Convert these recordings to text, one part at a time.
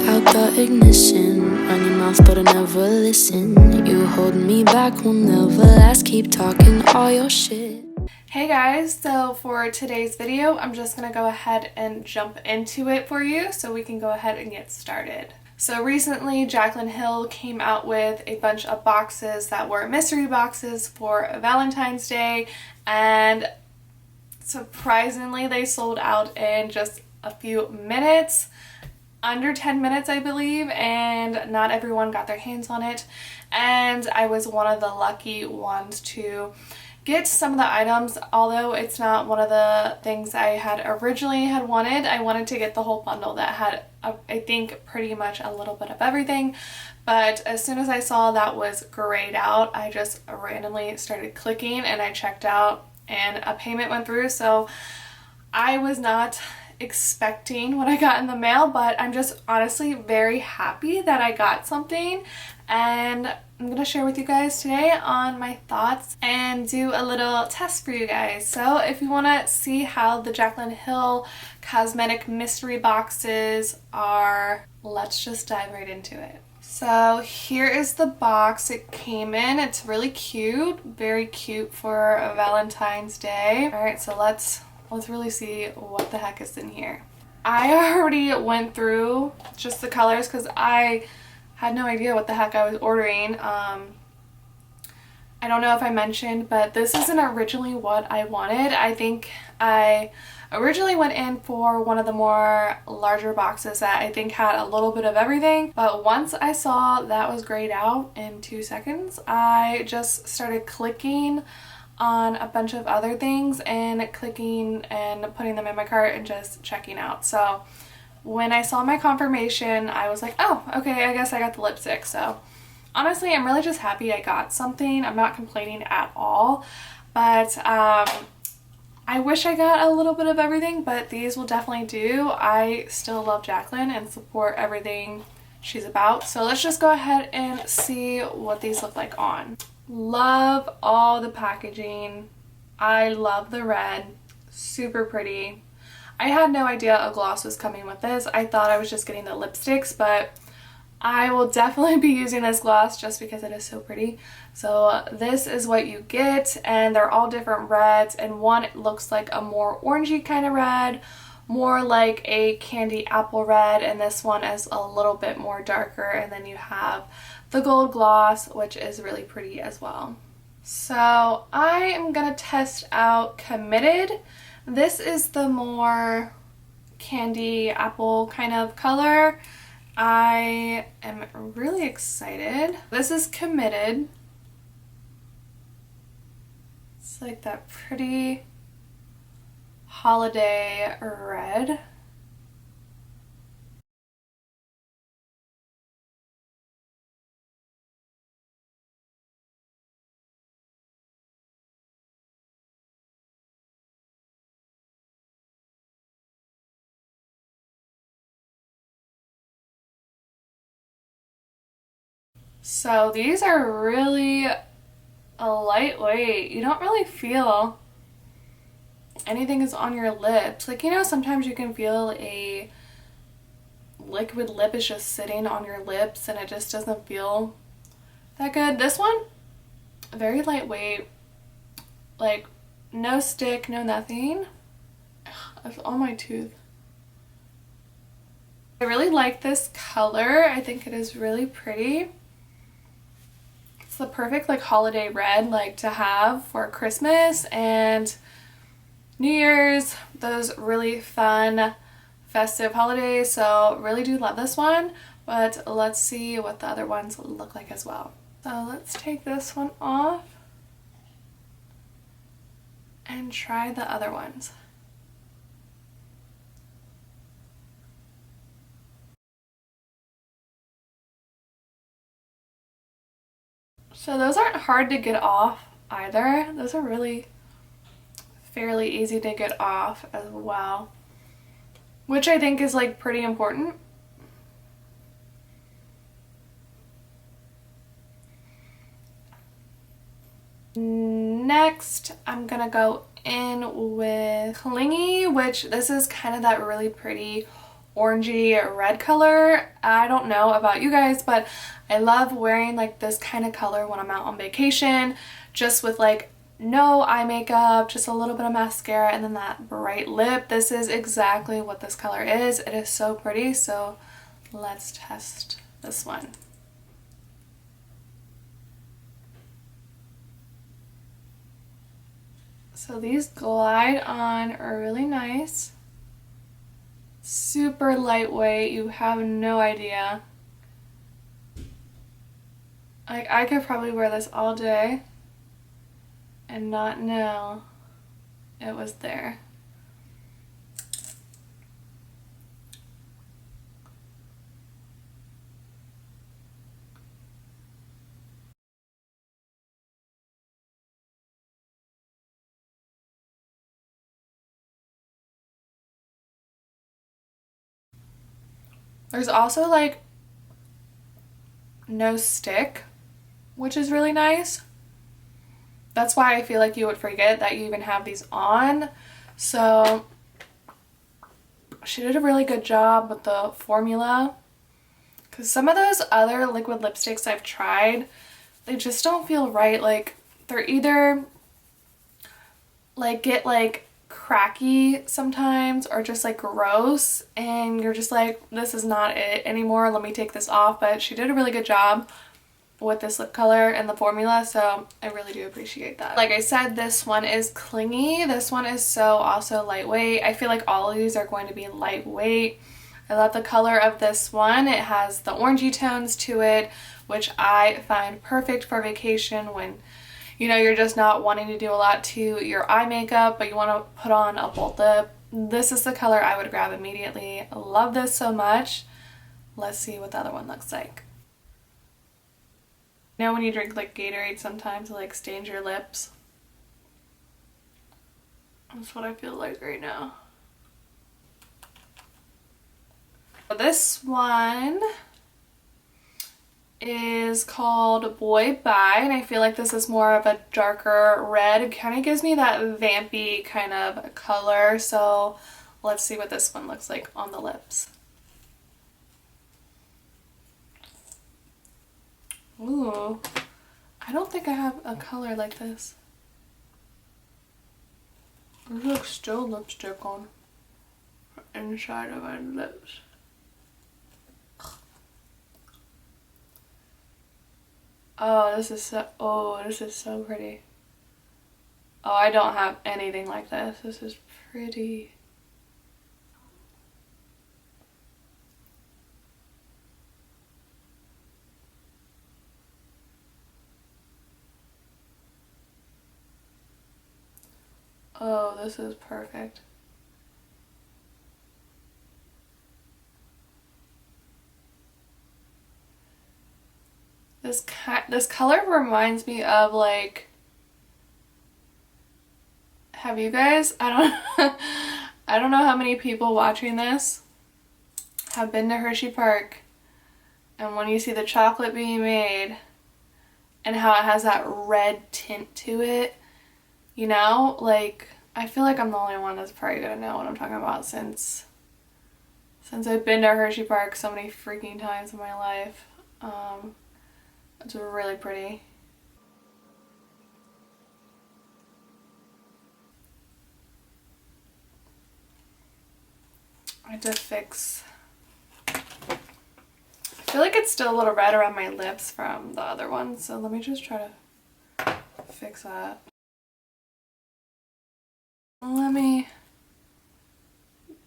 out the ignition. Run your mouth but I never listen. You hold me back, will never last. Keep talking all your shit. Hey guys, so for today's video, I'm just gonna go ahead and jump into it for you so we can go ahead and get started. So recently, Jaclyn Hill came out with a bunch of boxes that were mystery boxes for Valentine's Day, and surprisingly, they sold out in just a few minutes, under 10 minutes I believe, and not everyone got their hands on it, and I was one of the lucky ones to get some of the items. Although it's not one of the things I had originally wanted. I wanted to get the whole bundle that had I think pretty much a little bit of everything, but as soon as I saw that was grayed out, I just randomly started clicking and I checked out and a payment went through. So I was not expecting what I got in the mail, but I'm just honestly very happy that I got something, and I'm going to share with you guys today on my thoughts and do a little test for you guys. So if you want to see how the Jaclyn Hill cosmetic mystery boxes are, let's just dive right into it. So here is the box it came in. It's really cute, very cute for a Valentine's Day. Alright, so let's really see what the heck is in here. I already went through just the colors because I had no idea what the heck I was ordering. I don't know if I mentioned, but this isn't originally what I wanted. I think I originally went in for one of the more larger boxes that I think had a little bit of everything, but once I saw that was grayed out in 2 seconds, I just started clicking on a bunch of other things and clicking and putting them in my cart and just checking out. So when I saw my confirmation, I was like, oh, okay, I guess I got the lipstick. So honestly, I'm really just happy I got something. I'm not complaining at all, but I wish I got a little bit of everything, but these will definitely do. I still love Jaclyn and support everything she's about. So let's just go ahead and see what these look like on. Love all the packaging. I love the red. Super pretty. I had no idea a gloss was coming with this. I thought I was just getting the lipsticks, but I will definitely be using this gloss just because it is so pretty. So this is what you get, and they're all different reds, and one looks like a more orangey kind of red, more like a candy apple red, and this one is a little bit more darker, and then you have the gold gloss, which is really pretty as well. So I am gonna test out Committed. This is the more candy apple kind of color. I am really excited. This is Committed. It's like that pretty holiday red. So these are really lightweight. You don't really feel anything is on your lips. Like, you know, sometimes you can feel a liquid lip is just sitting on your lips and it just doesn't feel that good. This one, very lightweight, like no stick, no nothing. It's on my tooth. I really like this color. I think it is really pretty. It's the perfect like holiday red like to have for Christmas and New Year's, those really fun festive holidays. So really do love this one, but let's see what the other ones look like as well. So let's take this one off and try the other ones. So those aren't hard to get off either. Those are really fairly easy to get off as well, which I think is like pretty important. Next, I'm gonna go in with Clingy, which this is kind of that really pretty orangey red color. I don't know about you guys, but I love wearing like this kind of color when I'm out on vacation, just with like no eye makeup, just a little bit of mascara, and then that bright lip. This is exactly what this color is. It is so pretty, so let's test this one. So these glide on are really nice. Super lightweight, you have no idea. I could probably wear this all day and not know it was there. There's also like no stick, which is really nice. That's why I feel like you would forget that you even have these on. So she did a really good job with the formula, because some of those other liquid lipsticks I've tried, they just don't feel right. Like they're either like get like cracky sometimes or just like gross, and you're just like, this is not it anymore, let me take this off. But she did a really good job with this lip color and the formula, so I really do appreciate that. Like I said, this one is clingy. This one is so also lightweight. I feel like all of these are going to be lightweight. I love the color of this one. It has the orangey tones to it, which I find perfect for vacation when, you know, you're just not wanting to do a lot to your eye makeup, but you want to put on a bold lip. This is the color I would grab immediately. I love this so much. Let's see what the other one looks like. You know when you drink like Gatorade sometimes it like stains your lips? That's what I feel like right now. This one is called Boy Bye, and I feel like this is more of a darker red. It kind of gives me that vampy kind of color, so let's see what this one looks like on the lips. Ooh, I don't think I have a color like this. There's like still lipstick on the inside of my lips. Oh, this is so pretty. Oh, I don't have anything like this. This is pretty. Oh, this is perfect. This color reminds me of like, have you guys, I don't know how many people watching this have been to Hershey Park, and when you see the chocolate being made and how it has that red tint to it, you know, like I feel like I'm the only one that's probably gonna know what I'm talking about since I've been to Hershey Park so many freaking times in my life. It's really pretty. I had to fix. I feel like it's still a little red around my lips from the other one, so let me just try to fix that. Let me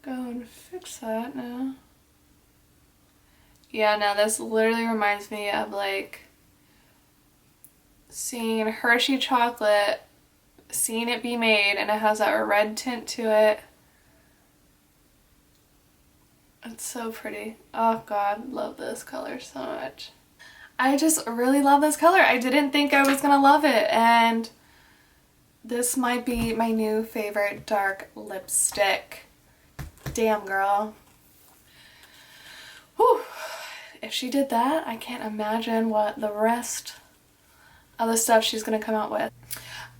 go and fix that now. Yeah, no, this literally reminds me of like seeing Hershey chocolate, seeing it be made, and it has that red tint to it. It's so pretty. Oh god, love this color so much. I just really love this color. I didn't think I was gonna love it, and this might be my new favorite dark lipstick. Damn, girl. Whew. If she did that, I can't imagine what the rest of the stuff she's gonna come out with.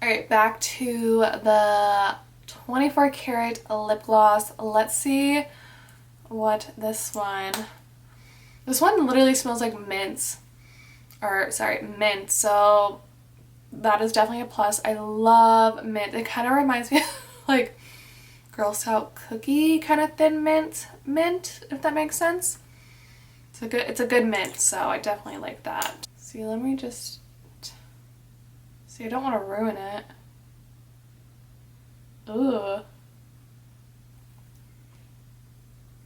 Alright, back to the 24 karat lip gloss. Let's see what this one literally smells like mint, so that is definitely a plus. I love mint. It kind of reminds me of like Girl Scout cookie kind of thin mint, if that makes sense. It's a good mint, so I definitely like that. See, let me just see, I don't want to ruin it. Ugh.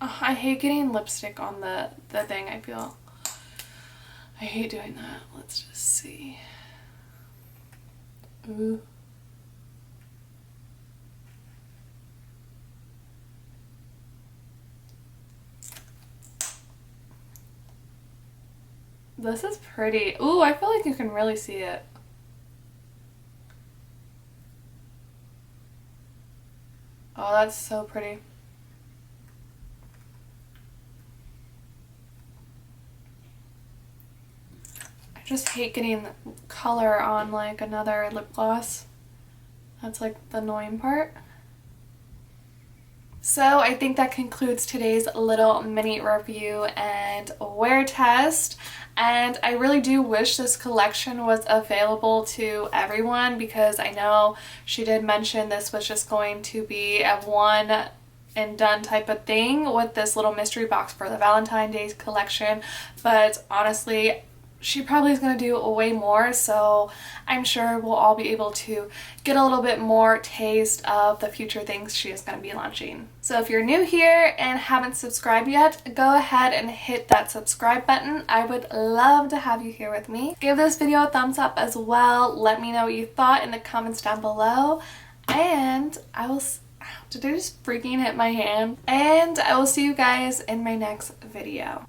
Oh, I hate getting lipstick on the thing, I feel. I hate doing that. Let's just see. Ooh. This is pretty. Ooh, I feel like you can really see it. Oh, that's so pretty. I just hate getting color on like another lip gloss. That's like the annoying part. So I think that concludes today's little mini review and wear test. And I really do wish this collection was available to everyone, because I know she did mention this was just going to be a one and done type of thing with this little mystery box for the Valentine's Day collection. But honestly, she probably is going to do way more, so I'm sure we'll all be able to get a little bit more taste of the future things she is going to be launching. So if you're new here and haven't subscribed yet, go ahead and hit that subscribe button. I would love to have you here with me. Give this video a thumbs up as well. Let me know what you thought in the comments down below. And did I just freaking hit my hand? And I will see you guys in my next video.